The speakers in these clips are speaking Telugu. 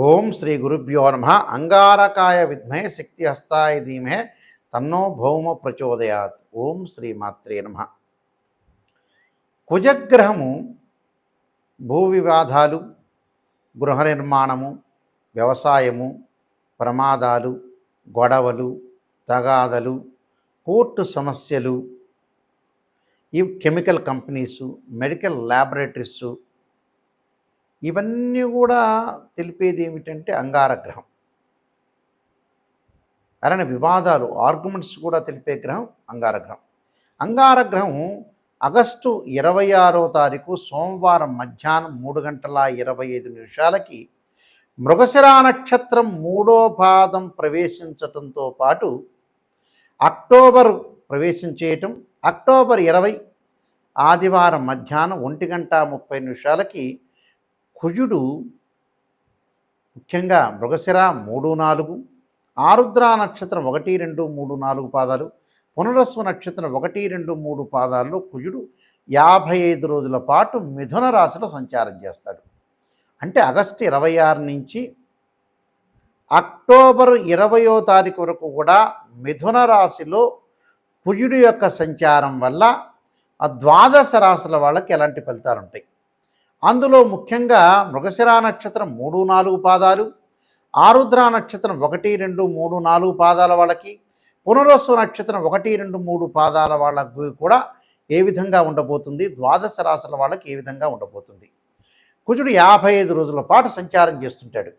ఓం శ్రీ గురుభ్యో నమ. అంగారకాయ విద్మహే శక్తిహస్తాయ ధీమహే తన్నో భౌమ ప్రచోదయాత్. ఓం శ్రీ మాత్రే నమ. కుజగ్రహము భూ వివాదాలు, గృహ నిర్మాణము, వ్యవసాయము, ప్రమాదాలు, గొడవలు, తగాదలు, కోర్టు సమస్యలు, ఈ కెమికల్ కంపెనీసు, మెడికల్ ల్యాబొరేటరీసు, ఇవన్నీ కూడా తెలిపేది ఏమిటంటే అంగారగ్రహం. అలానే వివాదాలు, ఆర్గ్యుమెంట్స్ కూడా తెలిపే గ్రహం అంగారగ్రహం. అంగారగ్రహం ఆగస్టు 26వ తారీఖు సోమవారం మధ్యాహ్నం 3:25 మృగశిరా నక్షత్రం 3వ పాదం ప్రవేశించటంతో పాటు అక్టోబర్ ప్రవేశించేయటం, అక్టోబర్ 20 ఆదివారం మధ్యాహ్నం 1:30 కుజుడు ముఖ్యంగా మృగశిర 3, 4, ఆరుద్ర నక్షత్రం 1, 2, 3, 4 పాదాలు, పునరస్సు నక్షత్రం 1, 2, 3 పాదాల్లో కుజుడు 55 రోజుల పాటు మిథున రాశిలో సంచారం చేస్తాడు. అంటే ఆగస్టు 26 నుంచి అక్టోబర్ 20వ తారీఖు వరకు కూడా మిథున రాశిలో కుజుడు యొక్క సంచారం వల్ల ఆ ద్వాదశ రాశుల వాళ్ళకి ఎలాంటి ఫలితాలు ఉంటాయి. అందులో ముఖ్యంగా మృగశిరా నక్షత్రం 3, 4 పాదాలు, ఆరుద్ర నక్షత్రం 1, 2, 3, 4 పాదాల వాళ్ళకి, పునరస్సు నక్షత్రం 1, 2, 3 పాదాల వాళ్ళకి కూడా ఏ విధంగా ఉండబోతుంది, ద్వాదశ రాశుల వాళ్ళకి ఏ విధంగా ఉండబోతుంది. కుజుడు 55 రోజుల పాటు సంచారం చేస్తుంటాడు.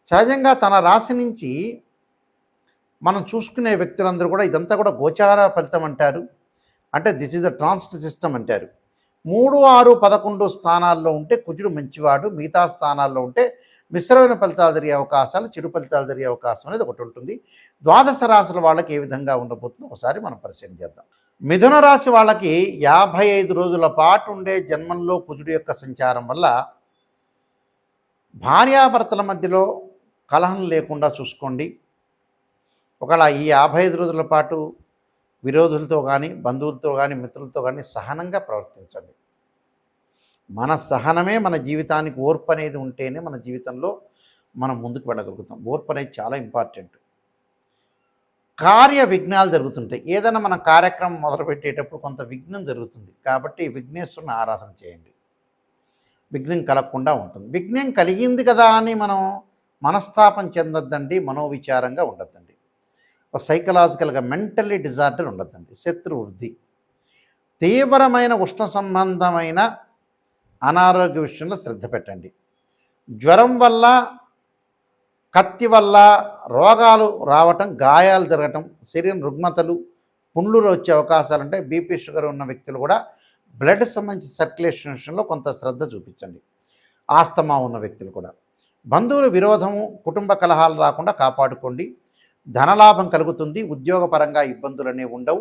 సహజంగా తన రాశి నుంచి మనం చూసుకునే వ్యక్తులందరూ కూడా ఇదంతా కూడా గోచార ఫలితం అంటారు. అంటే this is the transit system అంటారు. 3, 6, 11 స్థానాల్లో ఉంటే కుజుడు మంచివాడు, మిగతా స్థానాల్లో ఉంటే మిశ్రమైన ఫలితాలు జరిగే అవకాశాలు, చెడు ఫలితాలు జరిగే అవకాశం అనేది ఒకటి ఉంటుంది. ద్వాదశ రాశుల వాళ్ళకి ఏ విధంగా ఉండబోతుందో ఒకసారి మనం పరిశీలన చేద్దాం. మిథున రాశి వాళ్ళకి 55 రోజుల పాటు ఉండే జన్మంలో కుజుడు యొక్క సంచారం వల్ల భార్యాభర్తల మధ్యలో కలహం లేకుండా చూసుకోండి. ఒకవేళ ఈ 55 రోజుల పాటు విరోధులతో కానీ, బంధువులతో కానీ, మిత్రులతో కానీ సహనంగా ప్రవర్తించండి. మన సహనమే మన జీవితానికి, ఓర్పు అనేది ఉంటేనే మన జీవితంలో మనం ముందుకు వెళ్ళగలుగుతాం. ఓర్పు అనేది చాలా ఇంపార్టెంట్. కార్య విఘ్నాలు జరుగుతుంటాయి. ఏదైనా మన కార్యక్రమం మొదలుపెట్టేటప్పుడు కొంత విఘ్నం జరుగుతుంది. కాబట్టి విఘ్నేశ్వరుని ఆరాధన చేయండి, విఘ్నం కలగకుండా ఉంటుంది. విఘ్నం కలిగింది కదా అని మనం మనస్తాపం చెందొద్దండి, మనోవిచారంగా ఉండొద్దండి. సైకలాజికల్గా మెంటల్లీ డిజార్డర్ ఉండద్దండి. శత్రు వృద్ధి, తీవ్రమైన ఉష్ణ సంబంధమైన అనారోగ్య విషయంలో శ్రద్ధ పెట్టండి. జ్వరం వల్ల, కత్తి వల్ల రోగాలు రావటం, గాయాలు జరగటం, శరీరం రుగ్మతలు, పుండ్లు వచ్చే అవకాశాలు ఉంటాయి. బీపీ, షుగర్ ఉన్న వ్యక్తులు కూడా బ్లడ్ సంబంధించి సర్క్యులేషన్ విషయంలో కొంత శ్రద్ధ చూపించండి. ఆస్తమా ఉన్న వ్యక్తులు కూడా. బంధువుల విరోధము, కుటుంబ కలహాలు రాకుండా కాపాడుకోండి. ధనలాభం కలుగుతుంది. ఉద్యోగపరంగా ఇబ్బందులు అనేవి ఉండవు.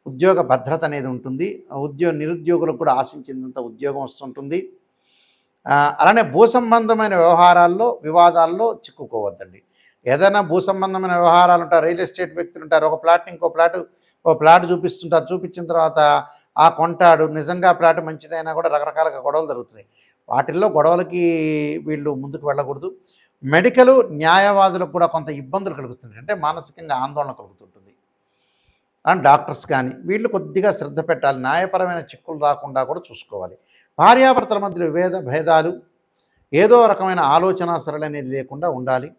ఉద్యోగ భద్రత అనేది ఉంటుంది. నిరుద్యోగులకు కూడా ఆశించినంత ఉద్యోగం వస్తుంటుంది. అలానే భూ సంబంధమైన వ్యవహారాల్లో, వివాదాల్లో చిక్కుకోవద్దండి. ఏదైనా భూ సంబంధమైన వ్యవహారాలు ఉంటారు, రియల్ ఎస్టేట్ వ్యక్తులు ఉంటారు. ఒక ప్లాట్ చూపిస్తుంటారు. చూపించిన తర్వాత ఆ కొంటాడు, నిజంగా ప్లాట్ మంచిదైనా కూడా రకరకాలుగా గొడవలు జరుగుతున్నాయి. వాటిల్లో గొడవలకి వీళ్ళు ముందుకు వెళ్ళకూడదు. మెడికల్, న్యాయవాదులకు కూడా కొంత ఇబ్బందులు కలుగుతుంది. అంటే మానసికంగా ఆందోళన కలుగుతుంటుంది. అండ్ డాక్టర్స్ కానీ వీళ్ళు కొద్దిగా శ్రద్ధ పెట్టాలి. న్యాయపరమైన చిక్కులు రాకుండా కూడా చూసుకోవాలి. భార్యాభర్తల మధ్య భేదాలు, ఏదో రకమైన ఆలోచన సరళి అనేది లేకుండా ఉండాలి.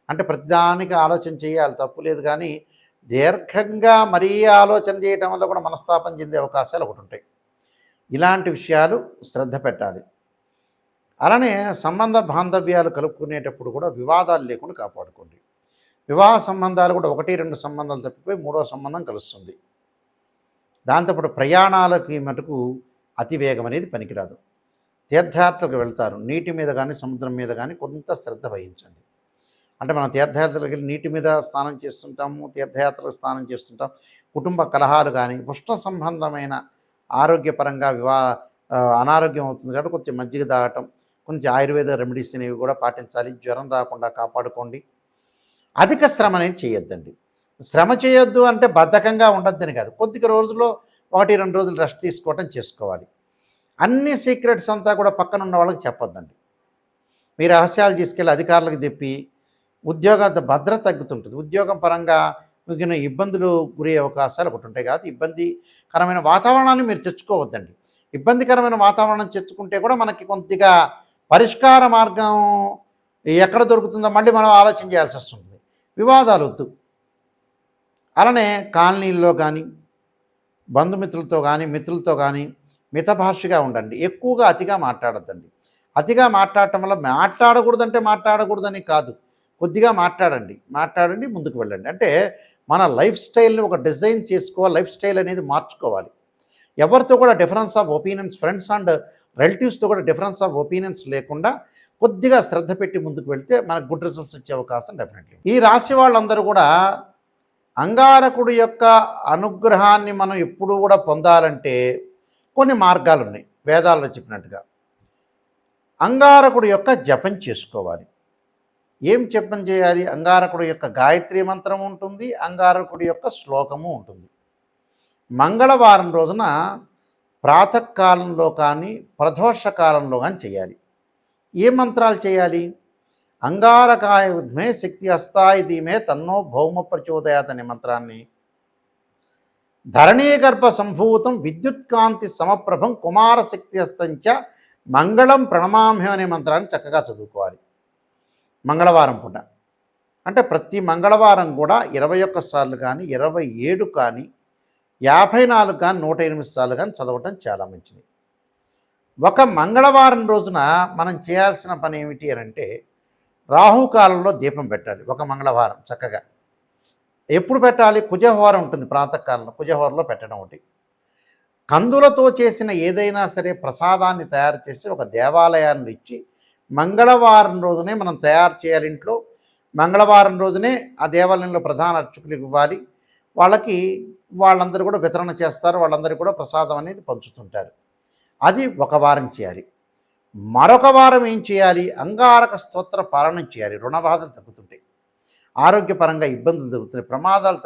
అంటే ప్రతిదానికి ఆలోచన చేయాలి, తప్పు లేదు. కానీ దీర్ఘంగా మరీ ఆలోచన చేయటం వల్ల కూడా మనస్తాపం చెందే అవకాశాలు ఒకటి ఉంటాయి. ఇలాంటి విషయాలు శ్రద్ధ పెట్టాలి. అలానే సంబంధ బాంధవ్యాలు కలుపుకునేటప్పుడు కూడా వివాదాలు లేకుండా కాపాడుకోండి. వివాహ సంబంధాలు కూడా 1, 2 సంబంధాలు తప్పిపోయి 3వ సంబంధం కలుస్తుంది. దాంతోపాటు ప్రయాణాలకి మటుకు అతివేగం అనేది పనికిరాదు. తీర్థయాత్రలకు వెళ్తారు, నీటి మీద కానీ సముద్రం మీద కానీ కొంత శ్రద్ధ వహించండి. అంటే మనం తీర్థయాత్రలకు వెళ్ళి నీటి మీద స్నానం చేస్తుంటాము, తీర్థయాత్రలకు స్నానం చేస్తుంటాం. కుటుంబ కలహాలు కానీ, ఉష్ణ సంబంధమైన ఆరోగ్యపరంగా అనారోగ్యం అవుతుంది కాబట్టి కొంచెం మజ్జిగ తాగటం, కొంచెం ఆయుర్వేద రెమెడీస్ అనేవి కూడా పాటించాలి. జ్వరం రాకుండా కాపాడుకోండి. అధిక శ్రమ అనేది చేయొద్దండి. శ్రమ చేయొద్దు అంటే బద్ధకంగా ఉండొద్దని కాదు. కొద్దిగా రోజుల్లో 1, 2 రోజులు రెస్ట్ తీసుకోవటం చేసుకోవాలి. అన్ని సీక్రెట్స్ అంతా కూడా పక్కన ఉన్న వాళ్ళకి చెప్పొద్దండి. మీ రహస్యాలు తీసుకెళ్ళి అధికారులకు చెప్పి ఉద్యోగ భద్రత తగ్గుతుంటుంది. ఉద్యోగం పరంగా మీకు ఇబ్బందులు గురయ్యే అవకాశాలు ఒకటి ఉంటాయి. కాబట్టి ఇబ్బందికరమైన వాతావరణాన్ని మీరు తెచ్చుకోవద్దండి. ఇబ్బందికరమైన వాతావరణం తెచ్చుకుంటే కూడా మనకి కొద్దిగా పరిష్కార మార్గం ఎక్కడ దొరుకుతుందో మళ్ళీ మనం ఆలోచన చేయాల్సి వస్తుంది. వివాదాలు వద్దు. అలానే కాలనీల్లో కానీ బంధుమిత్రులతో కానీ మిత్రులతో కానీ మితభాషగా ఉండండి. ఎక్కువగా అతిగా మాట్లాడొద్దండి. అతిగా మాట్లాడటం వల్ల మాట్లాడకూడదంటే మాట్లాడకూడదని కాదు, కొద్దిగా మాట్లాడండి ముందుకు వెళ్ళండి. అంటే మన లైఫ్ స్టైల్ని ఒక డిజైన్ చేసుకోవాలి, లైఫ్ స్టైల్ అనేది మార్చుకోవాలి. ఎవరితో కూడా difference of opinions, friends and రిలేటివ్స్తో కూడా డిఫరెన్స్ ఆఫ్ ఒపీనియన్స్ లేకుండా కొద్దిగా శ్రద్ధ పెట్టి ముందుకు వెళ్తే మనకు గుడ్ రిజల్ట్స్ వచ్చే అవకాశం డెఫినెట్లీ. ఈ రాశి వాళ్ళందరూ కూడా అంగారకుడి యొక్క అనుగ్రహాన్ని మనం ఎప్పుడూ కూడా పొందాలంటే కొన్ని మార్గాలు ఉన్నాయి. వేదాల్లో చెప్పినట్టుగా అంగారకుడి యొక్క జపం చేసుకోవాలి. ఏం జపం చేయాలి? అంగారకుడి యొక్క గాయత్రి మంత్రం ఉంటుంది, అంగారకుడి యొక్క శ్లోకము ఉంటుంది. మంగళవారం రోజున ప్రాతకాలంలో కానీ ప్రదోష కాలంలో కానీ చేయాలి. ఏ మంత్రాలు చేయాలి? అంగారకాయ విద్మే శక్తి అస్తాయి ధీమే తన్నో భౌమ ప్రచోదయాత్ అనే మంత్రాన్ని, ధరణీగర్భ సంభూతం విద్యుత్కాంతి సమప్రభం కుమార శక్తి అస్తంచ మంగళం ప్రణమామ్యం అనే మంత్రాన్ని చక్కగా చదువుకోవాలి మంగళవారం పూట. అంటే ప్రతి మంగళవారం కూడా 21 సార్లు కానీ 27 కానీ 54 కానీ 108 సార్లు కానీ చదవటం చాలా మంచిది. ఒక మంగళవారం రోజున మనం చేయాల్సిన పని ఏమిటి అని అంటే రాహుకాలంలో దీపం పెట్టాలి. ఒక మంగళవారం చక్కగా ఎప్పుడు పెట్టాలి? కుజహోర ఉంటుంది ప్రాతకాలంలో, కుజహోరలో పెట్టడం ఒకటి. కందులతో చేసిన ఏదైనా సరే ప్రసాదాన్ని తయారు చేసి ఒక దేవాలయాన్ని ఇచ్చి మంగళవారం రోజునే మనం తయారు చేయాలి ఇంట్లో. మంగళవారం రోజునే ఆ దేవాలయంలో ప్రధాన అర్చకులకు ఇవ్వాలి. వాళ్ళందరూ కూడా వితరణ చేస్తారు, వాళ్ళందరూ కూడా ప్రసాదం అనేది పంచుతుంటారు. అది ఒక వారం చేయాలి. మరొక వారం ఏం చేయాలి? అంగారక స్తోత్ర పాలన చేయాలి. రుణబాధలు తగ్గుతుంటాయి, ఆరోగ్యపరంగా ఇబ్బందులు జరుగుతున్నాయి, ప్రమాదాలు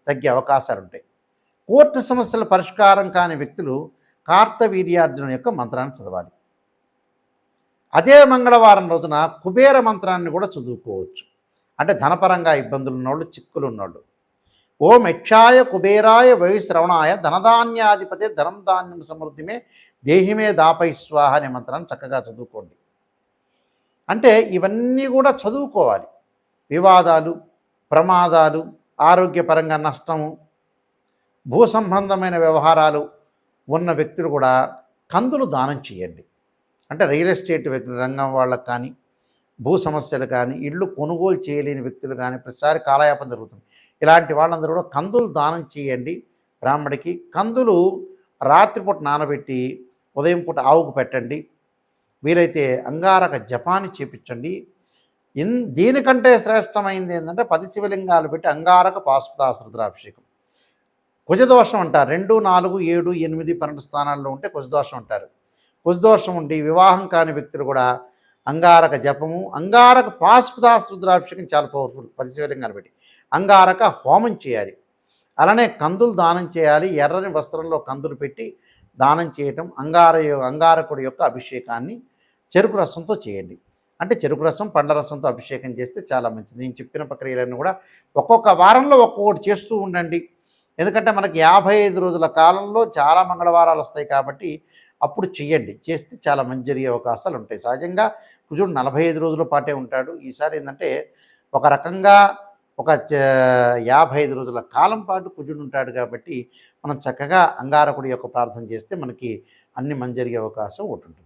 తగ్గే అవకాశాలు ఉంటాయి. కోర్టు సమస్యల పరిష్కారం కాని వ్యక్తులు కార్తవీర్యార్జున యొక్క మంత్రాన్ని చదవాలి. అదే మంగళవారం రోజున కుబేర మంత్రాన్ని కూడా చదువుకోవచ్చు. అంటే ధనపరంగా ఇబ్బందులు ఉన్నోళ్ళు, చిక్కులు ఉన్నోళ్ళు. ఓం యక్షాయ కుబేరాయ వైశ్రవణాయ ధనధాన్యాధిపతే ధనం ధాన్యం సమృద్ధిమే దేహిమే దాపై స్వాహ అనే మంత్రాన్ని చక్కగా చదువుకోండి. అంటే ఇవన్నీ కూడా చదువుకోవాలి. వివాదాలు, ప్రమాదాలు, ఆరోగ్యపరంగా నష్టము, భూ సంబంధమైన వ్యవహారాలు ఉన్న వ్యక్తులు కూడా కందులు దానం చేయండి. అంటే రియల్ ఎస్టేట్ రంగం వాళ్ళకు కానీ, భూ సమస్యలు కానీ, ఇళ్ళు కొనుగోలు చేయలేని వ్యక్తులు కానీ ప్రతిసారి కాలయాపన జరుగుతుంది. ఇలాంటి వాళ్ళందరూ కూడా కందులు దానం చేయండి. బ్రాహ్మడికి కందులు రాత్రిపూట నానబెట్టి ఉదయం పూట ఆవుకు పెట్టండి. వీలైతే అంగారక జపాన్ని చేపించండి. దీనికంటే శ్రేష్టమైంది ఏంటంటే 10 శివలింగాలు పెట్టి అంగారక పాశుపతాశ్రుద్రాభిషేకం. కుజదోషం అంటారు. 2, 4, 7, 8, 12 స్థానాల్లో ఉంటే కుజదోషం అంటారు. కుజదోషం ఉండి వివాహం కాని వ్యక్తులు కూడా అంగారక జపము, అంగారక పాశుపతాశ్రుద్రాభిషేకం చాలా పవర్ఫుల్. 10 శివలింగాలు పెట్టి అంగారక హోమం చేయాలి. అలానే కందులు దానం చేయాలి. ఎర్రని వస్త్రంలో కందులు పెట్టి దానం చేయటం. అంగారకుడి యొక్క అభిషేకాన్ని చెరుకు రసంతో చేయండి. అంటే చెరుకు రసం, పండ్ల రసంతో అభిషేకం చేస్తే చాలా మంచిది. నేను చెప్పిన ప్రక్రియలన్నీ కూడా ఒక్కొక్క వారంలో ఒక్కొక్కటి చేస్తూ ఉండండి. ఎందుకంటే మనకి 55 రోజుల కాలంలో చాలా మంగళవారాలు వస్తాయి కాబట్టి అప్పుడు చెయ్యండి. చేస్తే చాలా మంచి జరిగే అవకాశాలు ఉంటాయి. సహజంగా కుజుడు 45 రోజుల పాటే ఉంటాడు. ఈసారి ఏంటంటే ఒక రకంగా ఒక 55 రోజుల కాలం పాటు కుజుడు ఉంటాడు కాబట్టి మనం చక్కగా అంగారకుడి యొక్క ప్రార్థన చేస్తే మనకి అన్ని మంచి జరిగే అవకాశం ఒకటి ఉంటుంది.